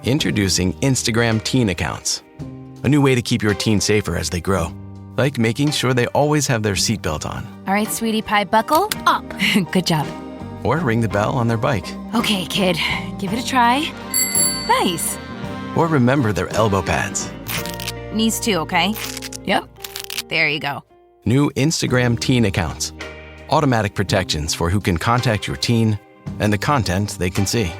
Introducing Instagram teen accounts. A new way to keep your teen safer as they grow. Like making sure they always have their seatbelt on. All right, sweetie pie, buckle up. Good job. Or ring the bell on their bike. Okay, kid, give it a try. Nice. Or remember their elbow pads. Knees too, okay? Yep. There you go. New Instagram teen accounts. Automatic protections for who can contact your teen and the content they can see.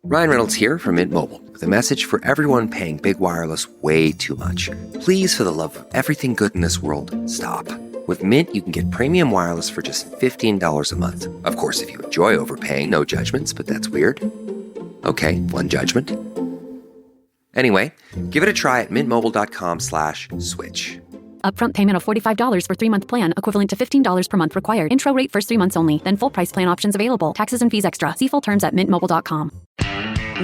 Ryan Reynolds here from Mint Mobile with a message for everyone paying big wireless way too much. Please, for the love of everything good in this world, stop. With Mint, you can get premium wireless for just $15 a month. Of course, if you enjoy overpaying, no judgments, but that's weird. Okay, one judgment. Anyway, give it a try at mintmobile.com/switch. Upfront payment of $45 for 3-month plan, equivalent to $15 per month required. Intro rate first 3 months only, then full price plan options available. Taxes and fees extra. See full terms at mintmobile.com.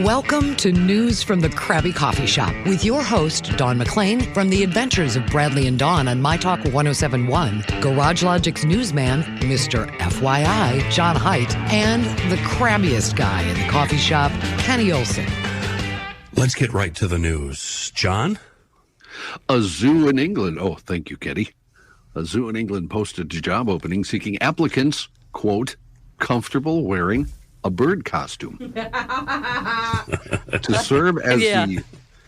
Welcome to News from the Crabby Coffee Shop with your host, Dawn McClain, from the adventures of Bradley and Dawn on My Talk 1071, Garage Logic's newsman, Mr. FYI, John Haidt, and the crabbiest guy in the coffee shop, Kenny Olson. Let's get right to the news. John? A zoo in England. Oh, thank you, Kenny. A zoo in England posted a job opening seeking applicants, quote, comfortable wearing a bird costume to serve as the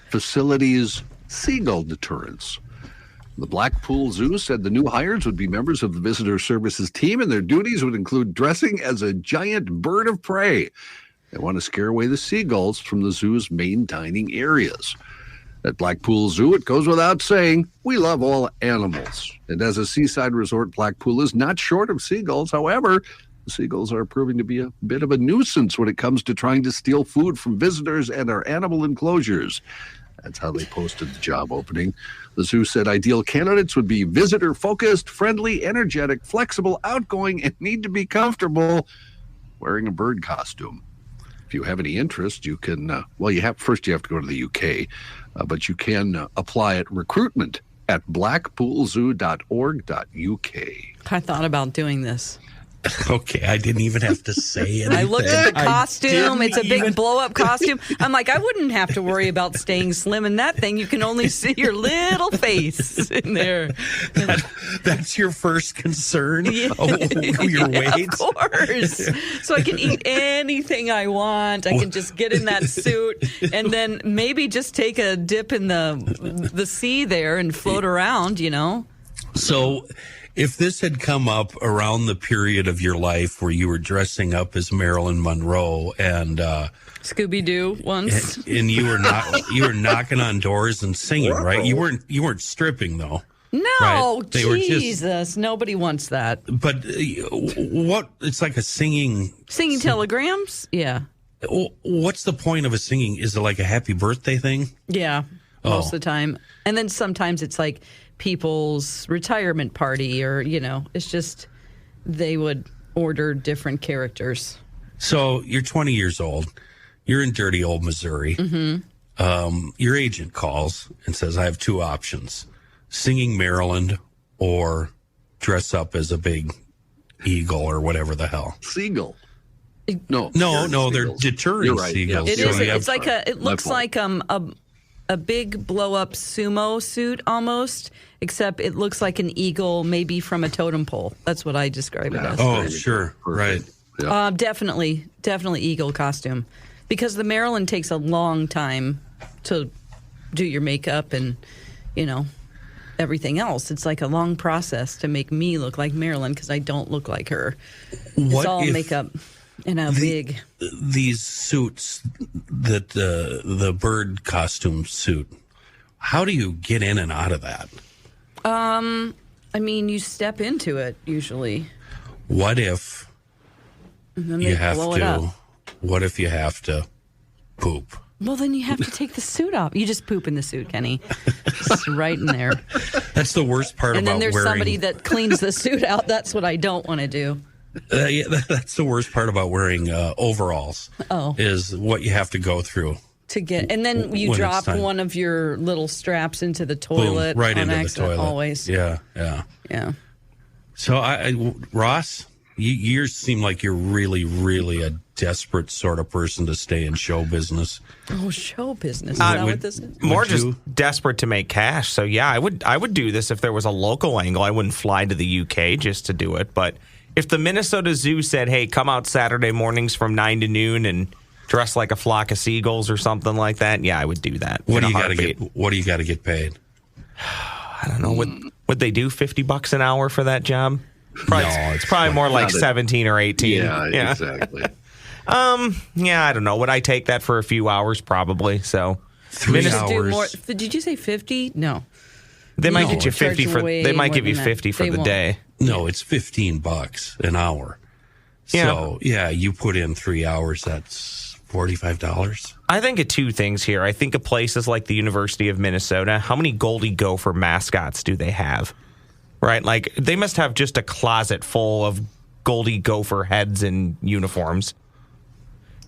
facility's seagull deterrents. The Blackpool Zoo said the new hires would be members of the visitor services team, and their duties would include dressing as a giant bird of prey. They want to scare away the seagulls from the zoo's main dining areas. At Blackpool Zoo, it goes without saying, we love all animals. And as a seaside resort, Blackpool is not short of seagulls. However, the seagulls are proving to be a bit of a nuisance when it comes to trying to steal food from visitors and our animal enclosures. That's how they posted the job opening. The zoo said ideal candidates would be visitor-focused, friendly, energetic, flexible, outgoing, and need to be comfortable wearing a bird costume. If you have any interest, you can, you have to go to the UK, but you can apply at recruitment at blackpoolzoo.org.uk. I thought about doing this. Okay, I didn't even have to say anything. I looked at the costume. It's a big blow-up costume. I'm like, I wouldn't have to worry about staying slim in that thing. You can only see your little face in there. That's your first concern? Yeah. Your weight? Of course. So I can eat anything I want. I can just get in that suit and then maybe just take a dip in the sea there and float around, you know? So if this had come up around the period of your life where you were dressing up as Marilyn Monroe and Scooby-Doo once, and you were knocking on doors and singing, right? You weren't stripping though. No, right? Jesus, nobody wants that. But what? It's like a singing telegrams. Yeah. What's the point of a singing? Is it like a happy birthday thing? Yeah, most of the time, and then sometimes it's like people's retirement party, or it's just they would order different characters. So you're 20 years old, you're in dirty old Missouri. Mm-hmm. Your agent calls and says, I have 2 options: singing Maryland or dress up as a big eagle or whatever the hell. Seagull. No, they're deterring seagulls. Yeah. It is. It's like it looks like a big blow-up sumo suit almost, except it looks like an eagle, maybe from a totem pole. That's what I describe it as. Oh, sure. Right. Yeah. Definitely eagle costume. Because the Maryland takes a long time to do your makeup and, everything else. It's like a long process to make me look like Marilyn because I don't look like her. It's all makeup in a big... These suits, that the bird costume suit, how do you get in and out of that? You step into it usually. What if you have to? What if you have to poop? Well, then you have to take the suit off. You just poop in the suit, Kenny. It's right in there. That's the worst part about wearing... And then there's somebody that cleans the suit out. That's what I don't want to do. That's the worst part about wearing overalls. Is what you have to go through to get, and then you drop one of your little straps into the toilet. Boom, right on into accident, the toilet. Always. Yeah. So Ross, You seem like you're really, really a desperate sort of person to stay in show business. Oh, show business. Is that what this is? More just desperate to make cash. So yeah, I would do this if there was a local angle. I wouldn't fly to the UK just to do it. But if the Minnesota Zoo said, "Hey, come out Saturday mornings from 9 to noon and dress like a flock of seagulls" or something like that, yeah, I would do that. What do you got to get paid? I don't know. Would they do $50 an hour for that job? Probably, no, it's probably more like 17 or 18. Yeah, exactly. Yeah, I don't know. Would I take that for a few hours? Probably. So 3 hours. More, did you say 50? No. They might get you 50 for. They might give you 50 for the day. No, it's $15 an hour. Yeah. So you put in 3 hours. That's $45. I think of two things here. I think of places like the University of Minnesota. How many Goldie Gopher mascots do they have? Right? Like, they must have just a closet full of Goldie Gopher heads and uniforms.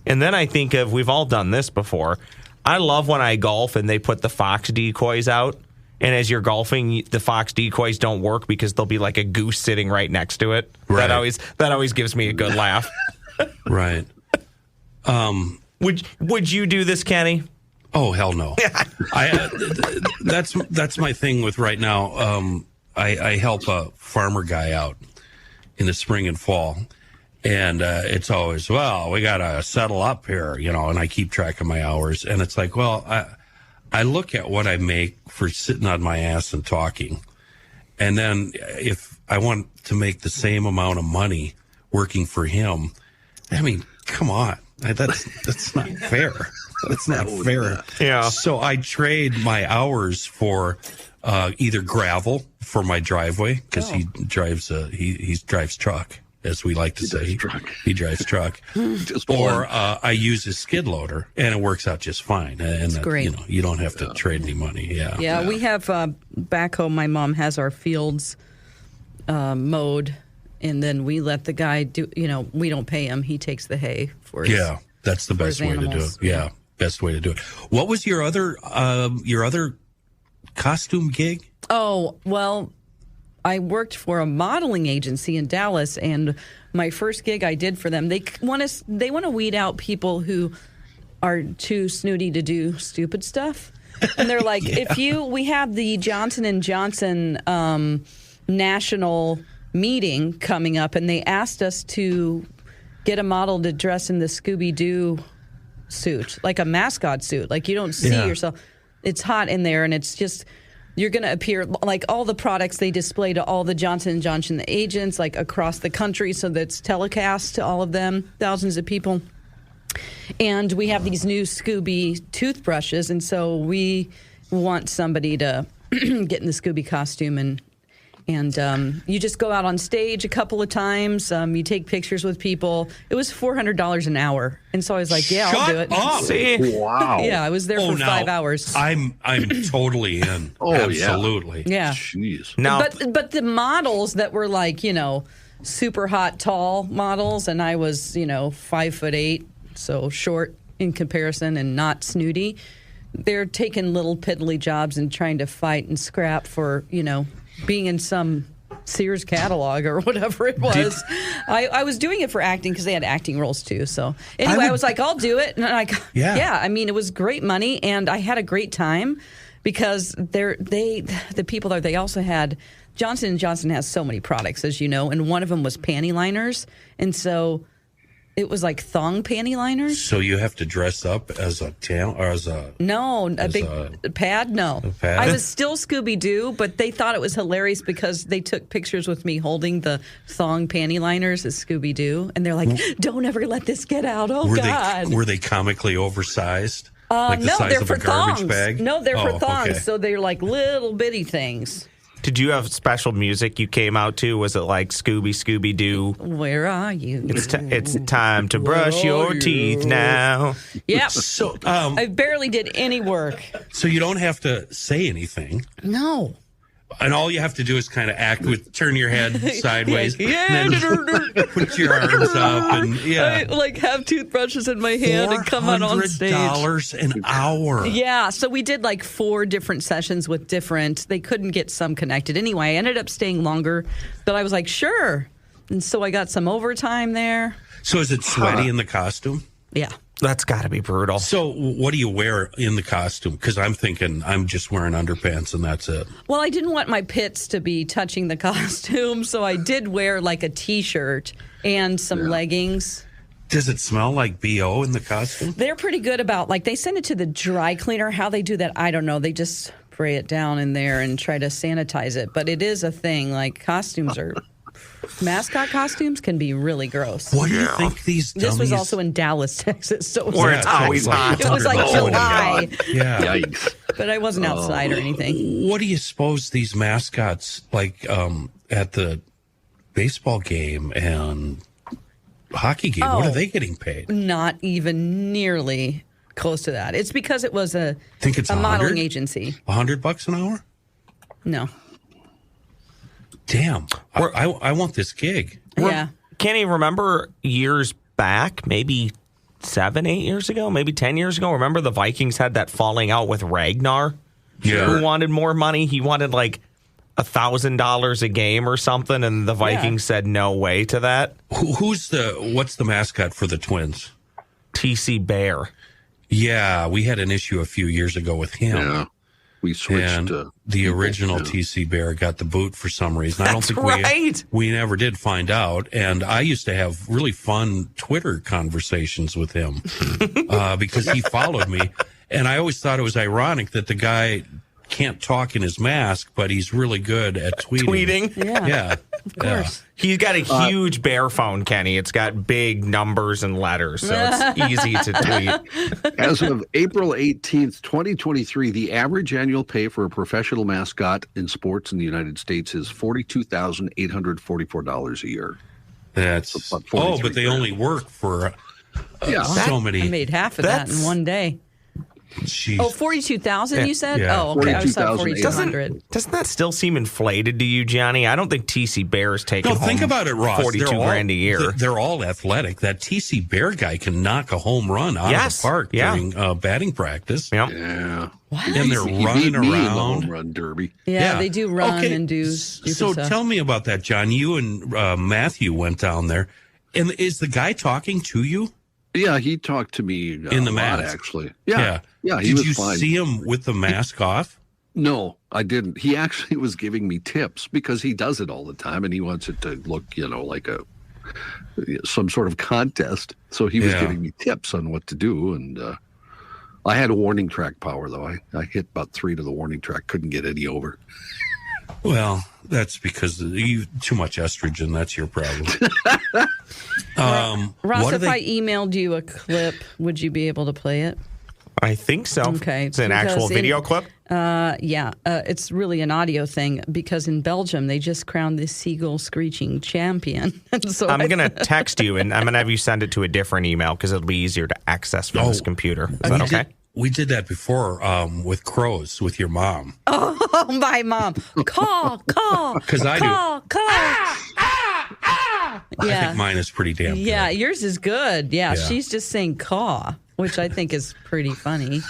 And then I think of, we've all done this before. I love when I golf and they put the fox decoys out. And as you're golfing, the fox decoys don't work because there'll be like a goose sitting right next to it. Right. That always gives me a good laugh. Right. Would you do this, Kenny? Oh, hell no. That's my thing with right now. I help a farmer guy out in the spring and fall, and it's always, well, we got to settle up here, and I keep track of my hours. And it's like, well, I look at what I make for sitting on my ass and talking. And then if I want to make the same amount of money working for him, I mean, come on. That's not fair. That's not fair. Yeah. So I trade my hours for either gravel for my driveway, because he drives he drives truck, as we like to say. He drives truck. Or I use his skid loader, and it works out just fine. And That's great. You don't have to trade any money. Yeah. We have back home. My mom has our fields mowed, and then we let the guy do. We don't pay him. He takes the hay for his. Yeah, that's the best way to do it. Yeah, best way to do it. What was your other costume gig? Oh, well, I worked for a modeling agency in Dallas, and my first gig I did for them, they want to weed out people who are too snooty to do stupid stuff. And they're like, we have the Johnson & Johnson national meeting coming up, and they asked us to get a model to dress in the Scooby-Doo suit, like a mascot suit. Like, you don't see yourself. It's hot in there, and it's just... You're going to appear like all the products they display to all the Johnson & Johnson agents, like across the country, so that's telecast to all of them, thousands of people. And we have these new Scooby toothbrushes, and so we want somebody to get in the Scooby costume, and you just go out on stage a couple of times. You take pictures with people. It was $400 an hour, and so I was like, "Yeah, I'll do it." Up. See? Wow. Yeah, I was there for 5 hours. I'm totally in. Absolutely. Yeah. Jeez. Now, But the models that were like, super hot, tall models, and I was, 5'8", so short in comparison and not snooty. They're taking little piddly jobs and trying to fight and scrap for, being in some Sears catalog or whatever it was. I was doing it for acting because they had acting roles too. So anyway, I was like, I'll do it. And I mean, it was great money, and I had a great time because the people there, they also had, Johnson & Johnson has so many products, as you know, and one of them was panty liners. And so it was like thong panty liners. So you have to dress up as a tail or as a... No, a big pad? No. A pad? I was still Scooby-Doo, but they thought it was hilarious because they took pictures with me holding the thong panty liners as Scooby-Doo. And they're like, don't ever let this get out. Oh, God. Were they comically oversized? Like the no, size they're of for a garbage thongs. bag? No, they're for thongs. Okay. So they're like little bitty things. did you have special music you came out to? Was it like Scooby-Doo? Where are you? It's time to brush your teeth now. Yep. So I barely did any work. So you don't have to say anything. No. And all you have to do is kind of act with, turn your head sideways, Yeah. and then put your arms up, and I like have toothbrushes in my hand and come out on stage. $400 an hour. Yeah, so we did like 4 different sessions with different. They couldn't get some connected anyway. I ended up staying longer, but I was like, sure. And so I got some overtime there. So is it sweaty in the costume? Yeah. That's got to be brutal. So what do you wear in the costume? Because I'm thinking I'm just wearing underpants and that's it. Well, I didn't want my pits to be touching the costume, so I did wear like a T-shirt and some leggings. Does it smell like BO in the costume? They're pretty good about, like, they send it to the dry cleaner. How they do that, I don't know. They just spray it down in there and try to sanitize it. But it is a thing. Like, mascot costumes can be really gross. What do you think these dummies... This was also in Dallas, Texas. So it was, Where it's always hot. It was like July. Yeah. Yikes. But I wasn't outside or anything. What do you suppose these mascots, like at the baseball game and hockey game, what are they getting paid? Not even nearly close to that. It's because it was a modeling agency. $100 an hour? No. Damn. I want this gig. Yeah. Kenny, remember years back, maybe 7, 8 years ago, maybe 10 years ago, remember the Vikings had that falling out with Ragnar? Yeah. Who wanted more money? He wanted like $1,000 a game or something, and the Vikings said no way to that. What's the mascot for the Twins? TC Bear. Yeah, we had an issue a few years ago with him. Yeah. We switched and the original TC Bear got the boot for some reason. I don't think we never did find out. And I used to have really fun Twitter conversations with him because he followed me. And I always thought it was ironic that the guy can't talk in his mask, but he's really good at tweeting. Yeah. Of course. He's got a huge bear phone, Kenny. It's got big numbers and letters, so it's easy to tweet. As of April 18th, 2023, the average annual pay for a professional mascot in sports in the United States is $42,844 a year. That's but they only work for so many. I made half of that in one day. Jeez. Oh, 42,000 you said? Yeah. Oh, okay. I was at 4,200. Doesn't that still seem inflated to you, Johnny? I don't think TC Bear is taking home think about it, Ross. 42 grand a year. They're all athletic. That TC Bear guy can knock a home run out of the park during batting practice. Yeah. What? And they're running around. In the home run derby. Yeah, they do run and do So stuff. tell me about that, John. You and Matthew went down there. And is the guy talking to you? Yeah, he talked to me in the mask, actually. Yeah, he was Did fine. you see him with the mask off? No, I didn't. He actually was giving me tips because he does it all the time, and he wants it to look, like some sort of contest. So he was giving me tips on what to do, and I had a warning track power though. I hit about 3 to the warning track, couldn't get any over. Well, that's because you too much estrogen. That's your problem. Ross, if I emailed you a clip, would you be able to play it? I think so. Okay. It's an actual video clip? It's really an audio thing because in Belgium, they just crowned the seagull screeching champion. So I'm going to text you, and I'm going to have you send it to a different email because it'll be easier to access from this computer. Is that okay? We did that before with crows with your mom. Oh, my mom. Caw. Because I do. Caw. I think mine is pretty damn good. Yeah, yours is good. Yeah, she's just saying caw, which I think is pretty funny.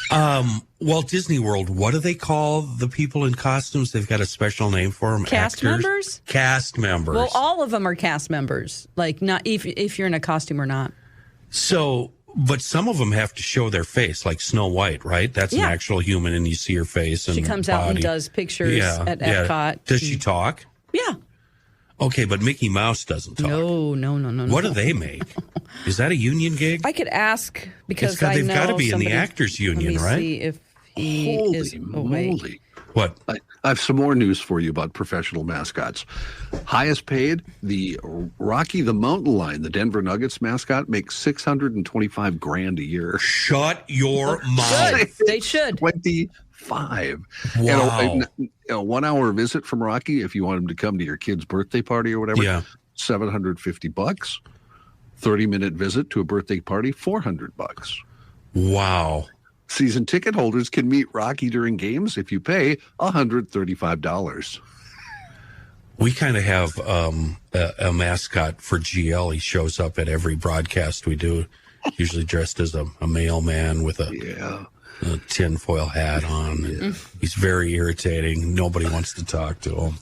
Walt Disney World, what do they call the people in costumes? They've got a special name for them. Cast members? Cast members. Well, all of them are cast members. Like, not if you're in a costume or not. So... But some of them have to show their face, like Snow White, right? That's an actual human, and you see her face and she comes body. out and does pictures at Epcot. Does she talk? Yeah. Okay, but Mickey Mouse doesn't talk. No. What do they make? Is that a union gig? I could ask because they've got to be in the actors union, let me right? see if he is. Moly. What? I have some more news for you about professional mascots. Highest paid, the Rocky the Mountain Lion, the Denver Nuggets mascot, makes $625 grand a year. Shut your mouth. Good. They should. 25. Wow. And a 1 hour visit from Rocky, if you want him to come to your kid's birthday party or whatever, $750. 30-minute visit to a birthday party, $400. Wow. Season ticket holders can meet Rocky during games if you pay $135. We kind of have a mascot for GL. He shows up at every broadcast we do. usually dressed as a mailman with a tinfoil hat on. And he's very irritating. Nobody wants to talk to him.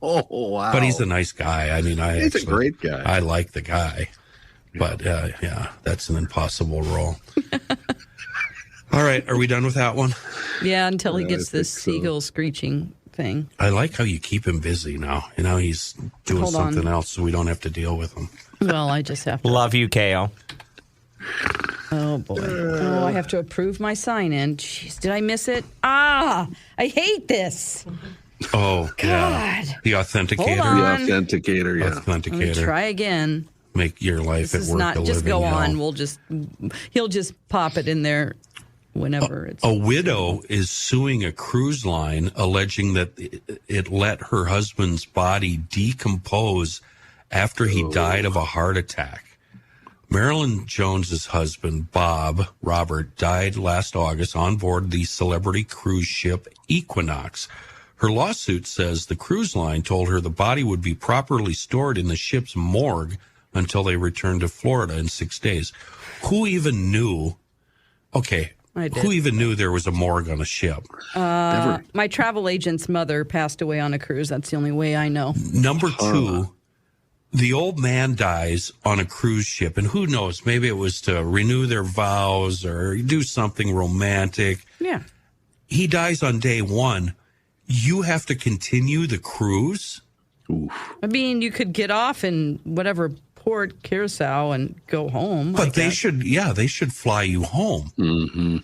Oh, wow. But he's a nice guy. I mean, He's a great guy. I like the guy. But, that's an impossible role. All right. Are we done with that one? Yeah, until he gets this seagull screeching thing. I like how you keep him busy now. You know, he's doing something else so we don't have to deal with him. Well, I just have to. Love you, Kale. Oh, boy. I have to approve my sign-in. Jeez, did I miss it? I hate this. Oh, God. yeah. The authenticator. Hold on. The authenticator, yeah. Let me try again. Make your life This at is work not a just living go on. hell. He'll just pop it in there whenever it's. A widow is suing a cruise line alleging that it let her husband's body decompose after he died of a heart attack. Marilyn Jones's husband, Robert, died last August on board the celebrity cruise ship Equinox. Her lawsuit says the cruise line told her the body would be properly stored in the ship's morgue until they returned to Florida in 6 days. Who even knew? Okay. Who even knew there was a morgue on a ship? My travel agent's mother passed away on a cruise. That's the only way I know. Number two, the old man dies on a cruise ship, and who knows, maybe it was to renew their vows or do something romantic. Yeah. He dies on day one. You have to continue the cruise? Oof. I mean, you could get off in whatever port, Curacao, and go home. But they should fly you home. Mm-hmm.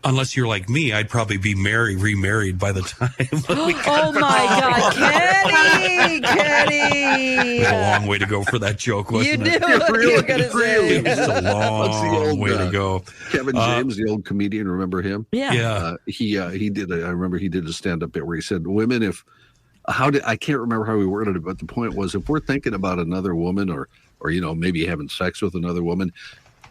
Unless you're like me, I'd probably be remarried by the time. Oh my God, Kenny! It was a long way to go for that joke, wasn't You it? do. Really, It was a long way to go. Kevin James, the old comedian, remember him? Yeah. He did. I remember he did a stand-up bit where he said, "Women, I can't remember how he worded it, but the point was, if we're thinking about another woman, or maybe having sex with another woman,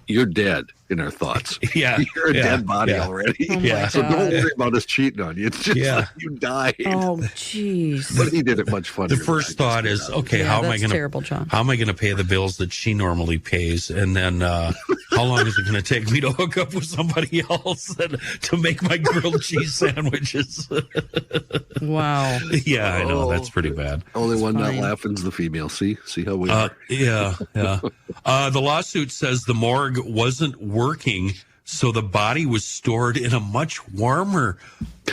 you're dead in our thoughts. Yeah. You're a dead body already. Oh Yeah. So don't worry about us cheating on you. It's just like you died. Oh, jeez. But he did it much funnier. The first thought is, okay, how am I going to pay the bills that she normally pays? And then how long is it going to take me to hook up with somebody else and to make my grilled cheese sandwiches? Wow. Yeah, I know. That's pretty bad. Only one not laughing's the female. See how we are. Yeah. The lawsuit says the morgue wasn't working, so the body was stored in a much warmer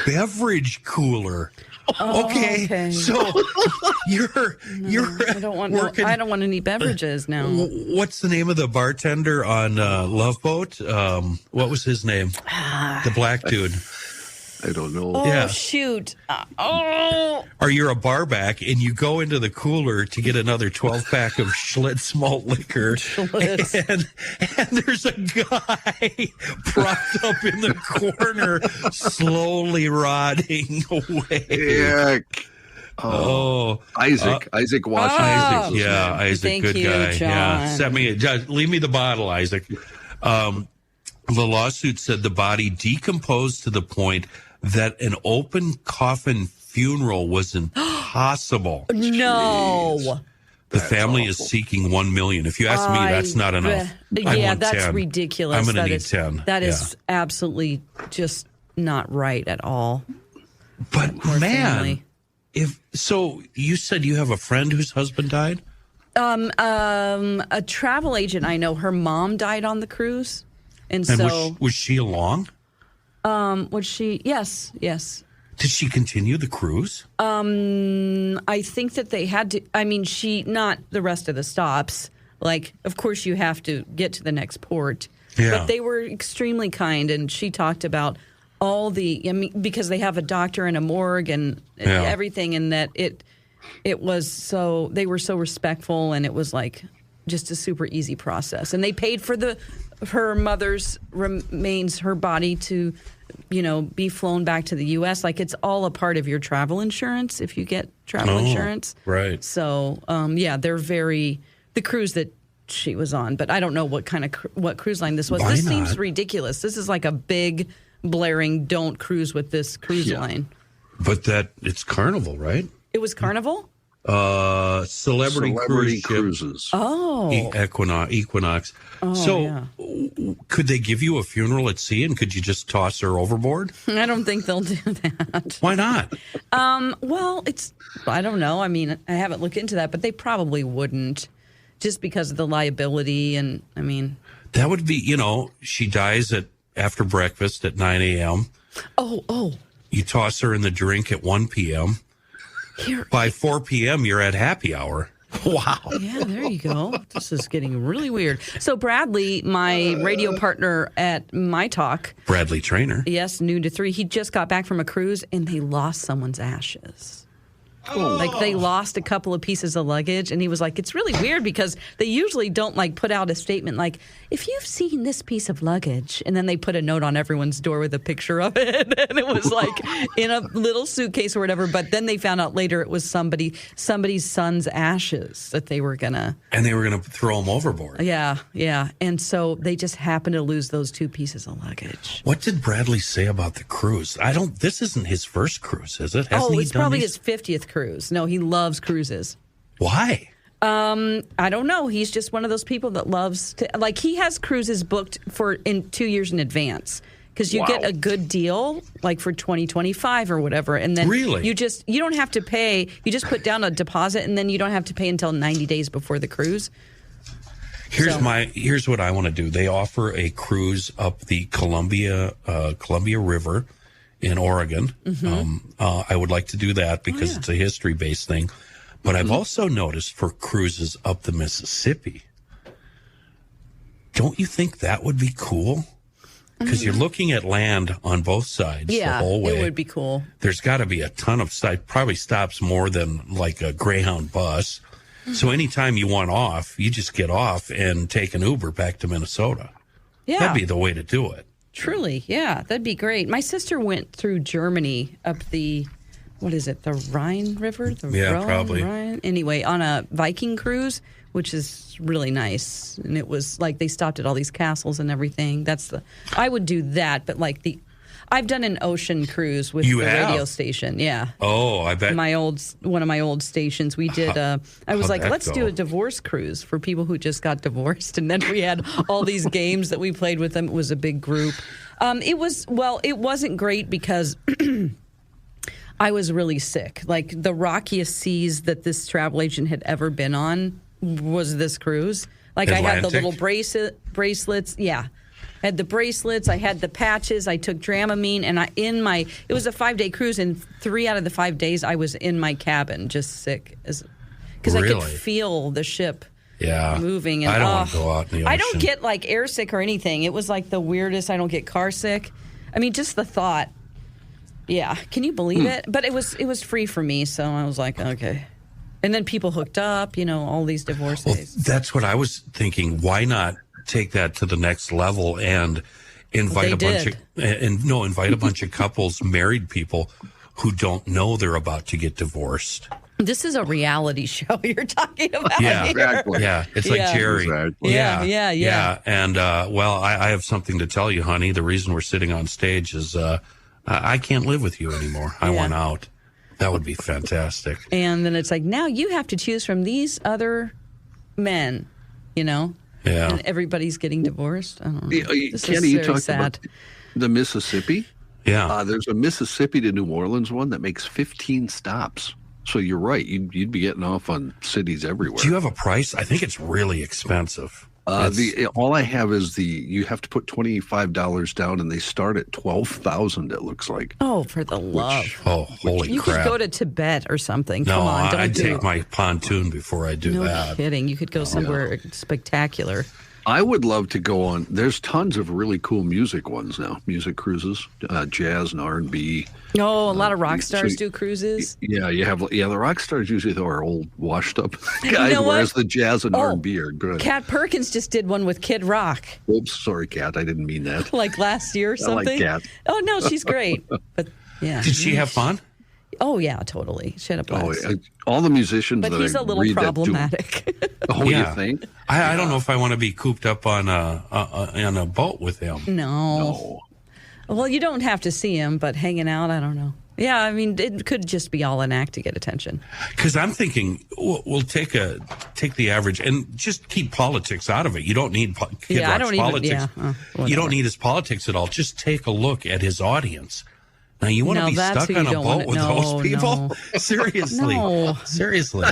beverage cooler. Okay. So you're I don't want any beverages now. What's the name of the bartender on Love Boat? What was his name? The black dude. I don't know. Oh, shoot. Or you're a barback and you go into the cooler to get another 12-pack of Schlitz malt liquor. And there's a guy propped up in the corner, slowly rotting away. Yuck. Isaac Washington. Isaac, Thank good you, guy. John. Yeah, leave me the bottle, Isaac. The lawsuit said the body decomposed to the point that an open coffin funeral was impossible. No. The family is seeking $1 million. If you ask me, that's not enough. I want that's 10. ridiculous. I'm going to need 10. That is absolutely just not right at all. But Poor family. So you said you have a friend whose husband died? A travel agent I know, her mom died on the cruise. And so was she along? Was she? Yes. Did she continue the cruise? I think that they had to. I mean, not the rest of the stops. Like, of course, you have to get to the next port. Yeah. But they were extremely kind, and she talked about because they have a doctor and a morgue and everything, and that it was so, they were so respectful, and it was like just a super easy process. And they paid for her mother's remains, her body to, be flown back to the U.S. Like, it's all a part of your travel insurance if you get travel insurance. Right. So, they're the cruise that she was on, but I don't know what cruise line this was. Why this not? seems ridiculous. This is like a big blaring, don't cruise with this cruise line. But it's Carnival, right? It was Carnival? Celebrity cruise cruises. Oh. Equinox. Could they give you a funeral at sea and could you just toss her overboard? I don't think they'll do that. Why not? Well, I don't know. I mean, I haven't looked into that, but they probably wouldn't just because of the liability. And I mean, that would be, she dies after breakfast at 9 a.m. Oh. You toss her in the drink at 1 p.m. By 4 p.m., you're at happy hour. Wow. Yeah, there you go. This is getting really weird. So Bradley, my radio partner at My Talk. Bradley Trainer. Yes, noon to 3. He just got back from a cruise and they lost someone's ashes. Like they lost a couple of pieces of luggage, and he was like, it's really weird because they usually don't like put out a statement like, if you've seen this piece of luggage, and then they put a note on everyone's door with a picture of it, and it was like in a little suitcase or whatever. But then they found out later it was somebody's son's ashes that they were gonna throw them overboard. Yeah, and so they just happened to lose those 2 pieces of luggage. What did Bradley say about the cruise? This isn't his first cruise, is it? It's probably his 50th cruise. No, he loves cruises. Why? I don't know. He's just one of those people that loves to, like, he has cruises booked in 2 years in advance because you get a good deal, like for 2025 or whatever, and then really? you don't have to pay. You just put down a deposit, and then you don't have to pay until 90 days before the cruise. Here's what I want to do. They offer a cruise up the Columbia River in Oregon. I would like to do that because it's a history-based thing. But I've also noticed for cruises up the Mississippi, don't you think that would be cool? Because you're looking at land on both sides the whole way. It would be cool. There's got to be a ton of probably stops more than like a Greyhound bus. So anytime you want off, you just get off and take an Uber back to Minnesota. Yeah. That'd be the way to do it. Truly, yeah, that'd be great. My sister went through Germany up the Rhine River? Probably. Rhine? Anyway, on a Viking cruise, which is really nice. And it was like they stopped at all these castles and everything. I would do that, but I've done an ocean cruise with radio station. Yeah. Oh, I bet. One of my old stations. We did. I was like, let's do a divorce cruise for people who just got divorced, and then we had all these games that we played with them. It was a big group. It wasn't great because I was really sick. Like the rockiest seas that this travel agent had ever been on was this cruise. Like Atlantic? I had the little bracelets. Yeah. I had the bracelets, I had the patches, I took Dramamine, and it was a 5-day cruise, and 3 out of the 5 days I was in my cabin, just sick, because I could feel the ship moving. And I don't want to go out in the ocean. I don't get air sick or anything. It was like the weirdest. I don't get car sick. I mean, just the thought. Yeah, can you believe it? But it was free for me, so I was like, okay. And then people hooked up, all these divorces. That's what I was thinking. Why not take that to the next level and invite a bunch of couples, married people who don't know they're about to get divorced. This is a reality show you're talking about. Yeah, here. Exactly. Yeah, it's like Jerry. Exactly. Yeah. And I have something to tell you, honey. The reason we're sitting on stage is I can't live with you anymore. I want out. That would be fantastic. And then it's like, now you have to choose from these other men, Yeah. And everybody's getting divorced. I don't know. This Kenny, is you very talked sad. about the Mississippi. Yeah. There's a Mississippi to New Orleans one that makes 15 stops. So you're right. You'd be getting off on cities everywhere. Do you have a price? I think it's really expensive. All I have is you have to put $25 down, and they start at $12,000. It looks like. Oh, for the love! Holy you crap! You could go to Tibet or something. No, Come on, I'd take my pontoon before I do that. No kidding. You could go somewhere spectacular. I would love to go on. There's tons of really cool music ones now. Music cruises, jazz and R&B. Oh, a lot of rock stars do cruises. Yeah, the rock stars usually are old, washed up guys, whereas the jazz and R&B are good. Kat Perkins just did one with Kid Rock. Oops, sorry, Kat, I didn't mean that. Like last year or something. I like Kat. Oh no, she's great. But yeah, did she have fun? Oh yeah, totally. She had a blast. All the musicians, but he's a little problematic. You think? I don't know if I want to be cooped up on a boat with him. No. Well, you don't have to see him, but hanging out, I don't know. Yeah, I mean, it could just be all an act to get attention. Because I'm thinking we'll take the average and just keep politics out of it. You don't need Kid Rock's politics. You don't need his politics at all. Just take a look at his audience. Now, you want to be stuck on a boat with those people? No. Seriously. No. Seriously.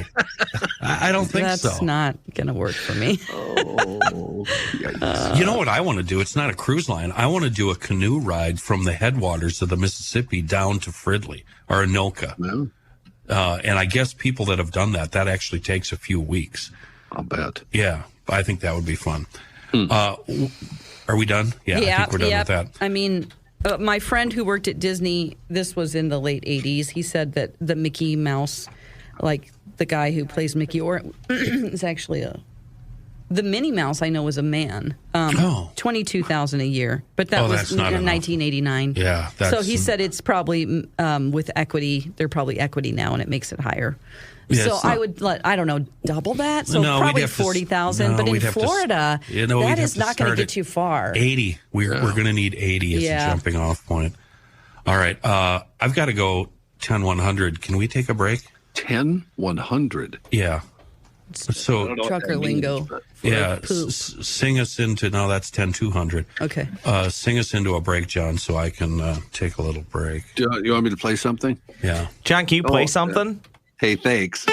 I don't think so. That's not going to work for me. You know what I want to do? It's not a cruise line. I want to do a canoe ride from the headwaters of the Mississippi down to Fridley or Anoka. Yeah. And I guess people that have done that actually takes a few weeks. I'll bet. Yeah, I think that would be fun. Are we done? Yeah, I think we're done with that. I mean... my friend who worked at Disney, this was in the late 80s, he said that the Mickey Mouse, like the guy who plays Mickey, or is actually the Minnie Mouse, I know, was a man. $22,000 a year. But that was in 1989. Yeah. So he said it's probably with equity, they're probably equity now, and it makes it higher. Yeah, so I would double that. So probably 40,000. But in Florida, that is not going to get you far. 80. We're going to need 80 as a jumping off point. All right. I've got to go 10-100. Can we take a break? 10-100. Yeah. So trucker lingo. Yeah. Sing us into, no, that's 10-200. Okay. Sing us into a break, John, so I can take a little break. Do you want me to play something? Yeah. John, can you play something? Yeah. Hey, thanks.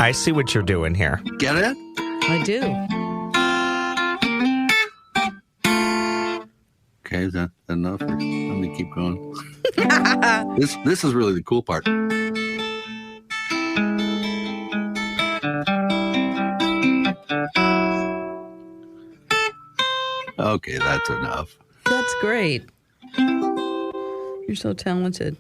I see what you're doing here. Get it? I do. Okay, is that enough? Or let me keep going. This is really the cool part. Okay, that's enough. That's great. You're so talented.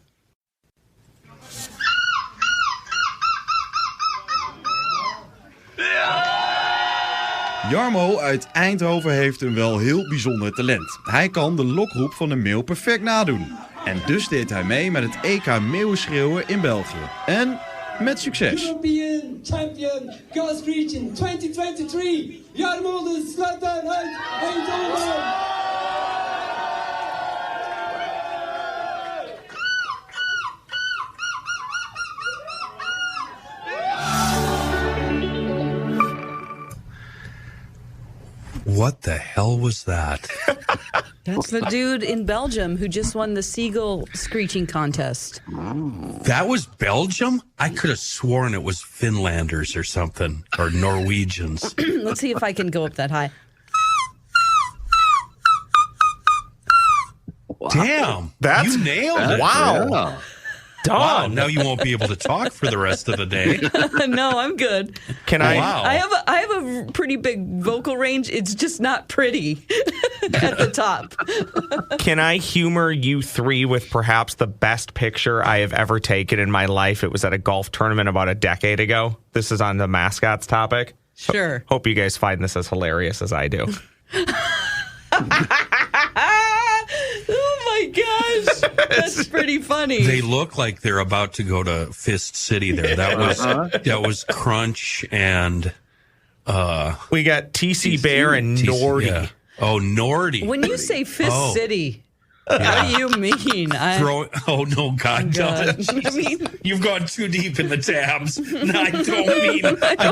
Jarmo uit Eindhoven heeft een wel heel bijzonder talent. Hij kan de lokroep van een meeuw perfect nadoen. En dus deed hij mee met het EK Meeuwenschreeuwen in België. En met succes. European Champion Girls Region 2023, Jarmo de Slatter uit Eindhoven. What the hell was that? That's the dude in Belgium who just won the seagull screeching contest. That was Belgium? I could have sworn it was Finlanders or something, or Norwegians. Let's see if I can go up that high. Damn, you nailed it. Wow. Yeah. Wow, now you won't be able to talk for the rest of the day. No, I'm good. Can I? Wow. I have a pretty big vocal range. It's just not pretty at the top. Can I humor you three with perhaps the best picture I have ever taken in my life? It was at a golf tournament about a decade ago. This is on the mascots topic. Sure. Hope you guys find this as hilarious as I do. Oh my gosh, that's pretty funny. They look like they're about to go to Fist City there. That was Crunch and we got TC Bear and Nordy. Yeah. Oh, Nordy. When you say Fist City, what do you mean? Oh no, God, God. I mean, you've gone too deep in the tabs. No, I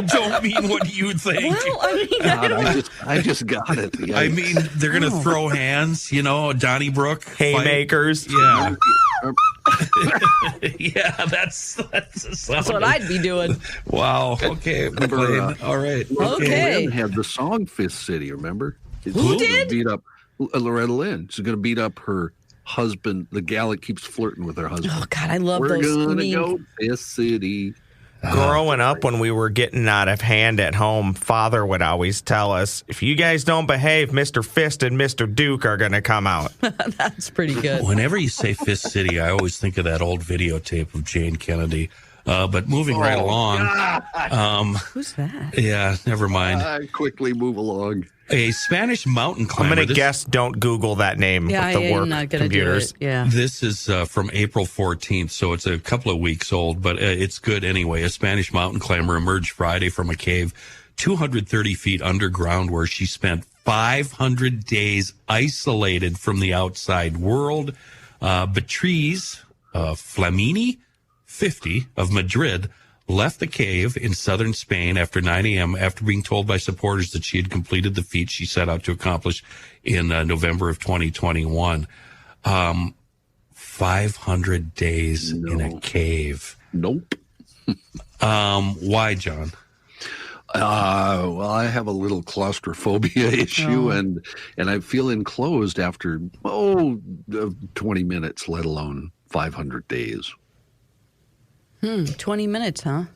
don't mean what you think. well, I mean, God, I just got it. Yeah. I mean, they're gonna throw hands, Donnybrook Haymakers. Yeah. Yeah, that's what I'd be doing. Wow. Okay. All right. Okay. Lynn had the song Fist City, remember? Who did? Beat up Loretta Lynn. She's going to beat up her husband, the gal that keeps flirting with her husband. Oh, God, I love We're those. We're going to go Fist City. Growing up, when we were getting out of hand at home, Father would always tell us, if you guys don't behave, Mr. Fist and Mr. Duke are going to come out. That's pretty good. Whenever you say Fist City, I always think of that old videotape of Jane Kennedy. But moving right along. Who's that? Yeah, never mind. Quickly move along. A Spanish mountain climber. I'm going to guess don't Google that name with the work I'm not gonna computers. do it. Yeah. This is from April 14th, so it's a couple of weeks old, but it's good anyway. A Spanish mountain climber emerged Friday from a cave 230 feet underground where she spent 500 days isolated from the outside world. Beatriz Flamini, 50, of Madrid, left the cave in southern Spain after 9 a.m. after being told by supporters that she had completed the feat she set out to accomplish in November of 2021. 500 days in a cave. Nope. Why, John? Well, I have a little claustrophobia issue, and I feel enclosed after 20 minutes, let alone 500 days. 20 minutes, huh?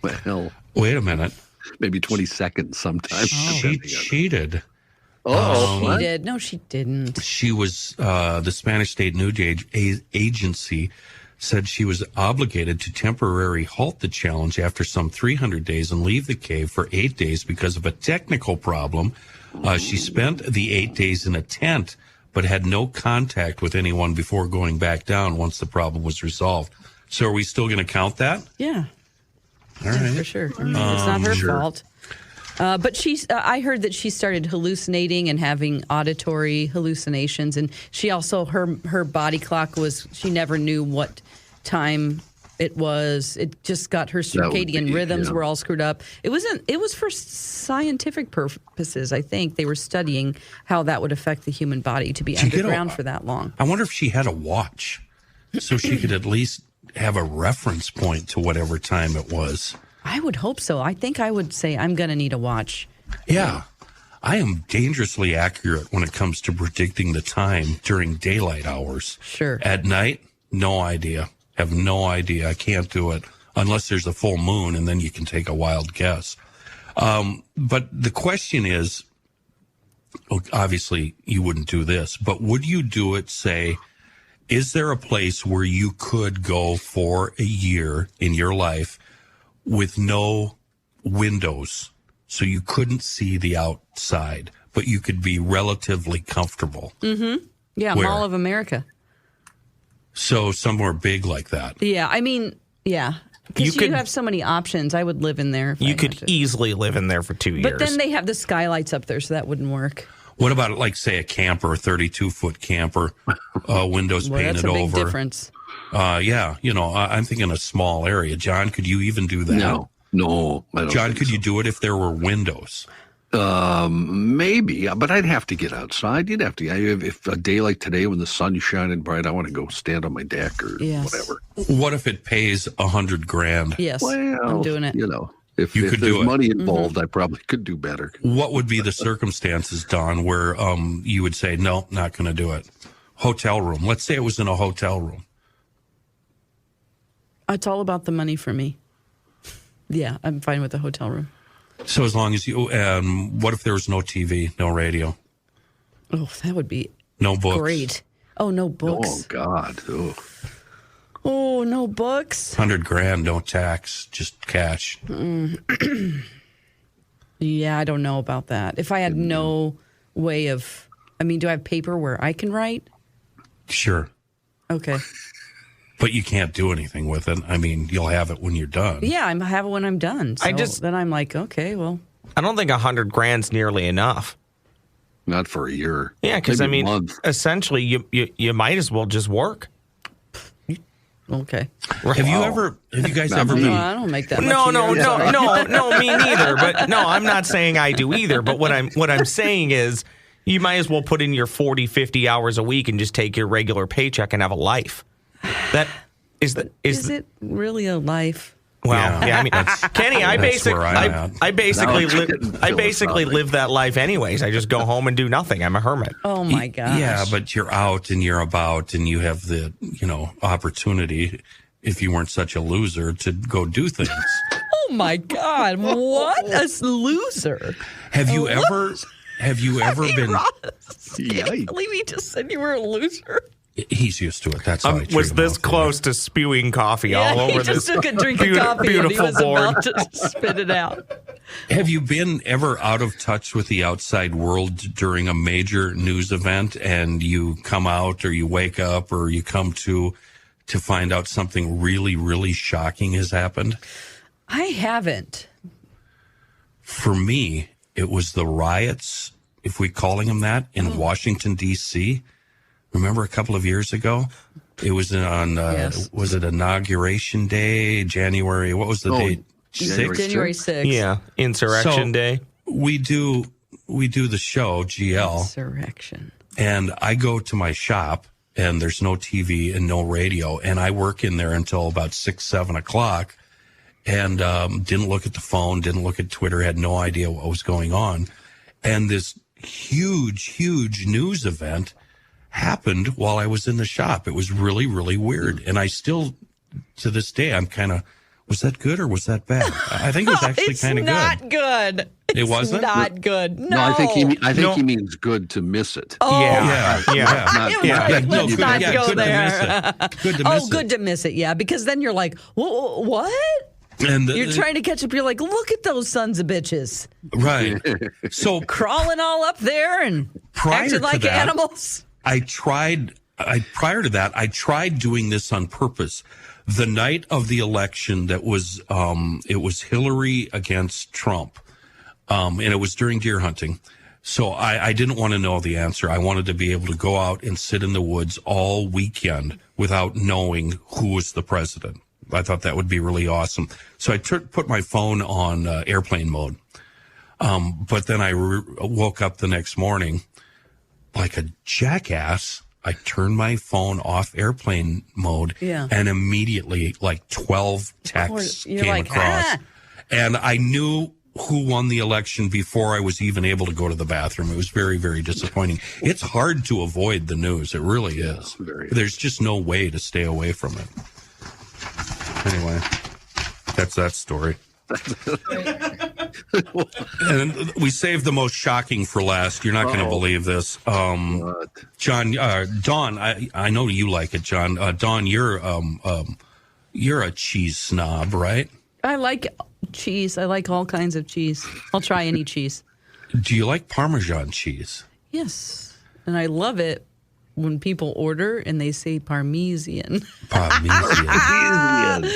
Well, wait a minute. Maybe 20 seconds sometimes. She cheated. She did. No, she didn't. She was the Spanish State News Agency said she was obligated to temporarily halt the challenge after some 300 days and leave the cave for 8 days because of a technical problem. She spent the 8 days in a tent, but had no contact with anyone before going back down once the problem was resolved. So are we still going to count that? Yeah. All right. For sure. I mean, it's not her fault. But I heard that she started hallucinating and having auditory hallucinations, and she also her body clock she never knew what time it was. It just got her circadian rhythms were all screwed up. It was for scientific purposes. I think they were studying how that would affect the human body to be underground for that long. I wonder if she had a watch, so she could at least have a reference point to whatever time it was. I would hope so. I think I would say I'm going to need a watch. Yeah. I am dangerously accurate when it comes to predicting the time during daylight hours. Sure. At night, no idea. Have no idea. I can't do it unless there's a full moon, and then you can take a wild guess. But the question is, obviously you wouldn't do this, but would you do it, say, is there a place where you could go for a year in your life with no windows, so you couldn't see the outside, but you could be relatively comfortable? Mm-hmm. Yeah, Where? Mall of America. So somewhere big like that. Yeah, I mean, yeah. Because you have so many options. I would live in there. You could easily live in there for 2 years. But then they have the skylights up there, so that wouldn't work. What about, like, say, a camper, a 32-foot camper, windows painted that's a big over? Difference. Yeah, I'm thinking a small area. John, could you even do that? No. I don't John, think could so. you do it if there were windows? Maybe, but I'd have to get outside. You'd have to. If a day like today when the sun's shining bright, I want to go stand on my deck or whatever. What if it pays $100,000? Yes, well, I'm doing it. If you could there's do it. money involved, I probably could do better. What would be the circumstances, Don, where you would say, no, not going to do it? Hotel room. Let's say it was in a hotel room. It's all about the money for me. Yeah, I'm fine with the hotel room. So as long as you, what if there was no TV, no radio? Oh, that would be no books. Great. Oh, no books. Oh, God. Oh, no books. $100,000, no tax, just cash. Yeah, I don't know about that. If I had no way of, do I have paper where I can write? Sure. Okay. But you can't do anything with it. You'll have it when you're done. Yeah, I have it when I'm done. So then I'm like, okay, well. I don't think $100,000's nearly enough. Not for a year. Yeah, because Maybe a month. essentially, you might as well just work. Okay. Have you guys ever been? No, I don't make that much. No, me neither. But no, I'm not saying I do either. But what I'm saying is, you might as well put in your 40, 50 hours a week and just take your regular paycheck and have a life. That is it really a life? Well, Kenny, I basically live that life anyways. I just go home and do nothing. I'm a hermit. Oh my gosh. Yeah, but you're out and you're about and you have the, opportunity, if you weren't such a loser, to go do things. Oh my God. What a loser. Have you ever been? Yikes. Can't believe you just said you were a loser. He's used to it. That's how I treat was him this out there. close to spewing coffee all over he this just took a drink of coffee and he beautiful was board. about to spit it out. Have you been ever out of touch with the outside world during a major news event, and you come out, or you wake up, or you come to find out something really, really shocking has happened? I haven't. For me, it was the riots, if we're calling them that, in Washington, D.C. Remember a couple of years ago? It was on, Yes. was it Inauguration Day, January, what was the date? January 6th. Yeah, Insurrection So, Day. We do the show, GL, Insurrection. and I go to my shop, and there's no TV and no radio, and I work in there until about 6, 7 o'clock, and didn't look at the phone, didn't look at Twitter, had no idea what was going on. And this huge news event happened while I was in the shop. It was really, really weird. And I still, to this day, I'm kind of, was that good or was that bad? I think it was actually kind of good. It's not good. It wasn't? Not good. No. I think he means good to miss it. Oh, Yeah. Let's No, good- not yeah, go good to there. miss it. Good to miss it. Good to miss it, yeah. Because then you're like, what? And You're trying to catch up. You're like, look at those sons of bitches right. So crawling all up there and Prior acting to like that, animals. prior to that, I tried doing this on purpose. The night of the election, it was Hillary against Trump, and it was during deer hunting. So I didn't want to know the answer. I wanted to be able to go out and sit in the woods all weekend without knowing who was the president. I thought that would be really awesome. So I put my phone on airplane mode. But then I woke up the next morning like a jackass. I turned my phone off airplane mode, and immediately like 12 texts came across. And I knew who won the election before I was even able to go to the bathroom. It was very, very disappointing. It's hard to avoid the news. It really is. There's just no way to stay away from it. Anyway, that's that story. And we saved the most shocking for last. You're not going to believe this. John, Dawn, I know you like it, John. Dawn, you're a cheese snob, right? I like cheese. I like all kinds of cheese. I'll try any cheese. Do you like Parmesan cheese? Yes. And I love it when people order and they say Parmesan. Parmesan. Do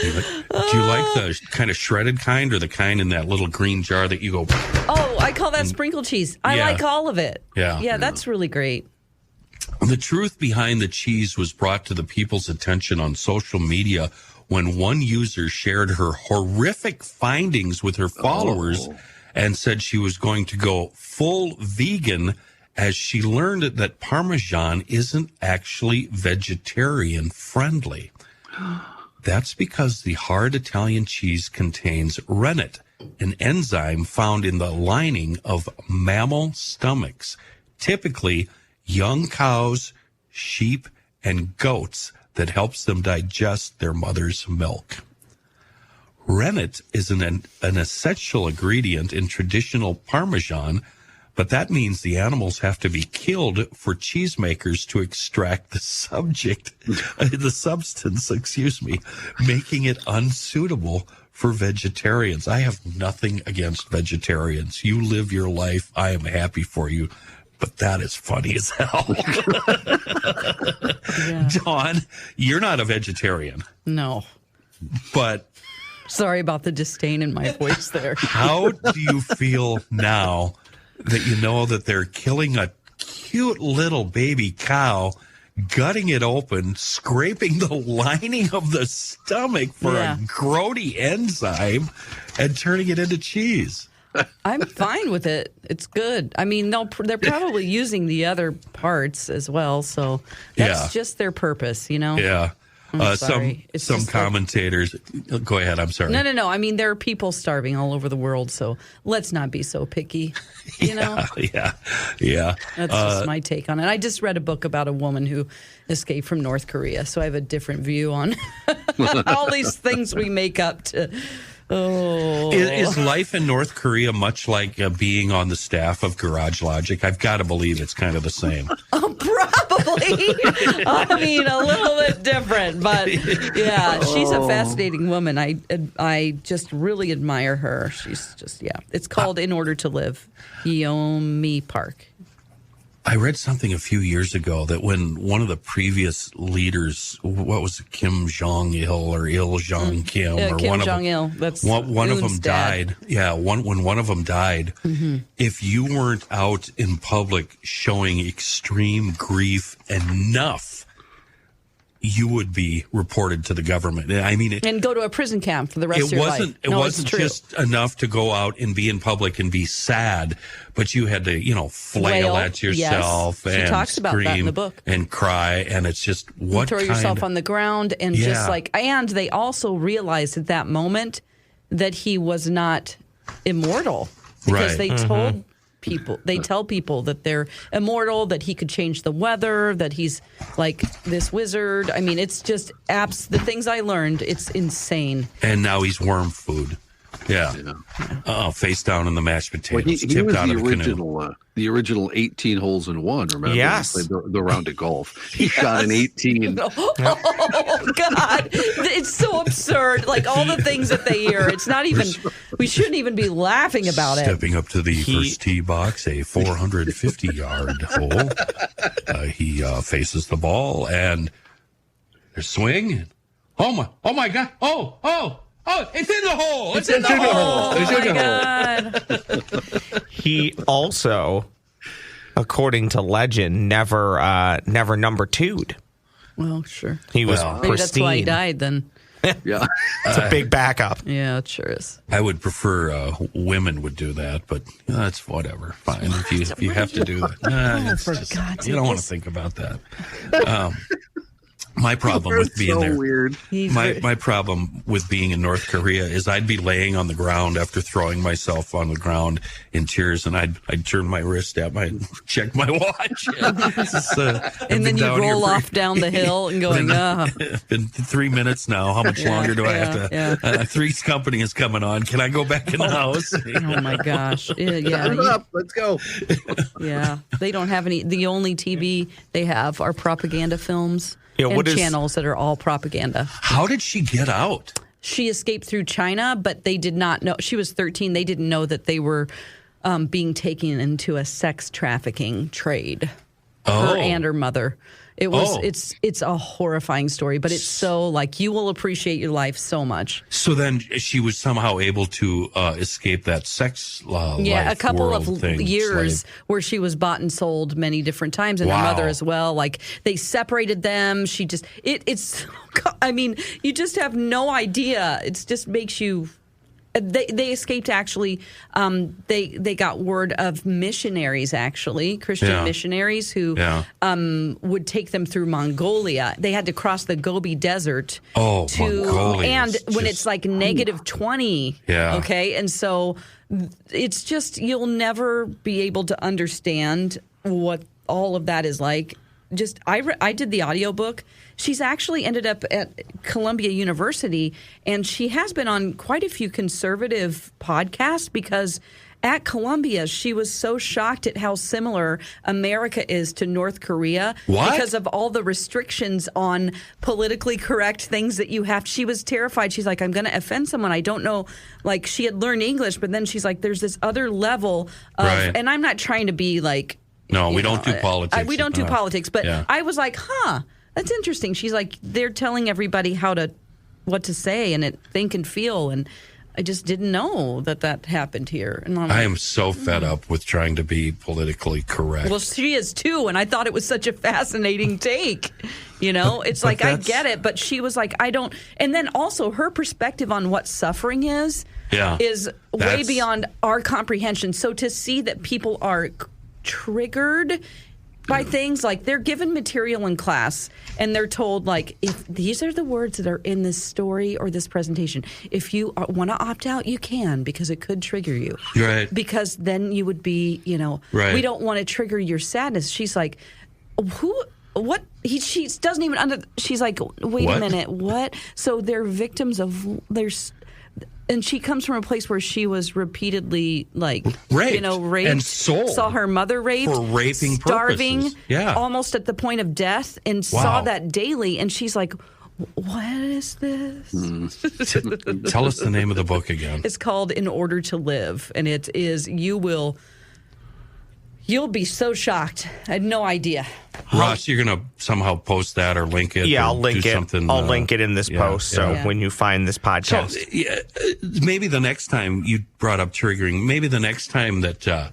you like the kind of shredded kind or the kind in that little green jar that you go... Oh, I call that sprinkle cheese. I like all of it. Yeah, that's really great. The truth behind the cheese was brought to the people's attention on social media when one user shared her horrific findings with her followers and said she was going to go full vegan as she learned that Parmesan isn't actually vegetarian friendly. That's because the hard Italian cheese contains rennet, an enzyme found in the lining of mammal stomachs, typically young cows, sheep, and goats, that helps them digest their mother's milk. Rennet is an essential ingredient in traditional Parmesan, but that means the animals have to be killed for cheesemakers to extract the substance, making it unsuitable for vegetarians. I have nothing against vegetarians. You live your life. I am happy for you. But that is funny as hell. Dawn, you're not a vegetarian. No. But sorry about the disdain in my voice there. How do you feel now that you know that they're killing a cute little baby cow, gutting it open, scraping the lining of the stomach for a grody enzyme, and turning it into cheese? I'm fine with it. It's good. I mean, they're probably using the other parts as well, so that's just their purpose, you know? Yeah. I'm sorry. Some commentators. Go ahead. I'm sorry. No. I mean, there are people starving all over the world, so let's not be so picky. You know? Yeah. That's just my take on it. I just read a book about a woman who escaped from North Korea, so I have a different view on all these things we make up to Is life in North Korea much like being on the staff of Garage Logic? I've got to believe it's kind of the same. Probably. I mean, a little bit different, but yeah, she's a fascinating woman. I just really admire her. She's just, It's called In Order to Live, Yeomi Park. I read something a few years ago that when one of the previous leaders, what was it, Kim Jong-il or Il Jong-kim, or Kim one Jong-il. of them, That's one of them Yoon's dad. died. Yeah, when one of them died, if you weren't out in public showing extreme grief enough, you would be reported to the government. I mean, and go to a prison camp for the rest of your life. It wasn't just enough to go out and be in public and be sad, but you had to, flail at yourself She and talks about that in the book. And cry. And it's just throw yourself on the ground and just and they also realized at that moment that he was not immortal because they told people, they tell people that they're immortal, that he could change the weather, that he's like this wizard. I mean, it's just the things I learned, it's insane. And now he's worm food. Yeah. Face down in the mashed potatoes. He was the original 18 holes in one, remember? Yes. He played the round of golf. He shot an 18. Oh, God. It's so absurd. Like, all the things that they hear. It's not even, we shouldn't even be laughing about it. Stepping up to the first tee box, a 450-yard hole. He faces the ball, and there's swing. Oh, my God. Oh, it's in the hole. It's in the hole. Oh, my God. He also, according to legend, never number two'd. Well, sure. He was Maybe pristine. that's why he died then. Yeah. It's a big backup. Yeah, it sure is. I would prefer women would do that, but that's whatever. Fine. If you have to do that. For God's sake. You don't want to think about that. My problem with being there. Weird. My problem with being in North Korea is I'd be laying on the ground after throwing myself on the ground in tears, and I'd turn my wrist at check my watch. And then you roll off down the hill and going, It's been 3 minutes now. How much longer do I have to? Three's Company is coming on. Can I go back in the house? Oh my gosh. Up. Let's go. Yeah. They don't have any. The only TV they have are propaganda films. And channels that are all propaganda. How did she get out? She escaped through China, but they did not know. She was 13. They didn't know that they were being taken into a sex trafficking trade. Her and her mother. It was. It's a horrifying story, but it's so you will appreciate your life so much. So then she was somehow able to escape that sex a couple of thing, years where she was bought and sold many different times, and her mother as well. Like, they separated them. She just it's. I mean, you just have no idea. It just makes you. They escaped, actually. They got word of missionaries, actually, Christian missionaries who would take them through Mongolia. They had to cross the Gobi Desert. Mongolia. And when it's like negative 20. Yeah. Okay. And so it's just, you'll never be able to understand what all of that is like. I did the audiobook. She's actually ended up at Columbia University, and she has been on quite a few conservative podcasts because at Columbia, she was so shocked at how similar America is to North Korea because of all the restrictions on politically correct things that you have. She was terrified. She's like, I'm going to offend someone. I don't know. Like, she had learned English, but then she's like, there's this other level of, and I'm not trying to be like, no, we don't do politics. We don't do politics, but I was like, that's interesting. She's like, they're telling everybody what to say and think and feel, and I just didn't know that happened here. And I am so fed up with trying to be politically correct. Well, she is too, and I thought it was such a fascinating take. It's like, I get it, but she was like, I don't. And then also her perspective on what suffering is way beyond our comprehension. So to see that people are triggered by things, like they're given material in class and they're told, like, if these are the words that are in this story or this presentation, if you want to opt out, you can, because it could trigger you. Right. Because then you would be, we don't want to trigger your sadness. She's like, what? She doesn't even she's like, wait What? a minute, what? So they're victims of and she comes from a place where she was repeatedly Raped raped and sold saw her mother raped for raping starving, purposes. Yeah. almost at the point of death, and saw that daily. And she's like, what is this? Tell us the name of the book again. It's called In Order to Live, and it is you'll be so shocked. I had no idea. Ross, you're going to somehow post that or link it? Yeah, or I'll link do it. something, I'll link it in this post. So Yeah. when you find this podcast. So maybe the next time you brought up triggering, maybe the next time that,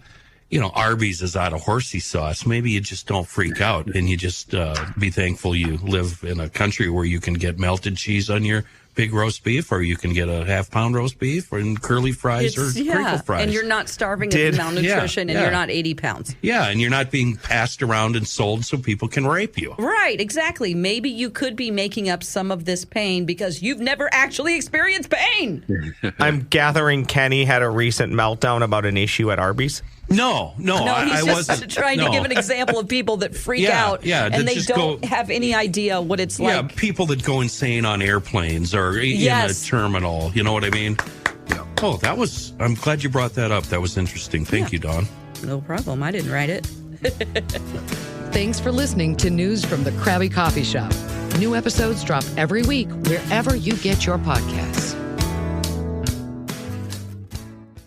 Arby's is out of horsey sauce, maybe you just don't freak out and you just be thankful you live in a country where you can get melted cheese on your big roast beef, or you can get a half-pound roast beef and curly fries or crinkle fries. And you're not starving of malnutrition, and you're not 80 pounds. Yeah, and you're not being passed around and sold so people can rape you. Right, exactly. Maybe you could be making up some of this pain because you've never actually experienced pain. I'm gathering Kenny had a recent meltdown about an issue at Arby's. No, He's I just wasn't trying to give an example of people that freak out and they don't have any idea what it's like. Yeah, people that go insane on airplanes or in a terminal. You know what I mean? Yeah. Oh, I'm glad you brought that up. That was interesting. Thank you, Dawn. No problem. I didn't write it. Thanks for listening to News from the Crabby Coffee Shop. New episodes drop every week wherever you get your podcasts.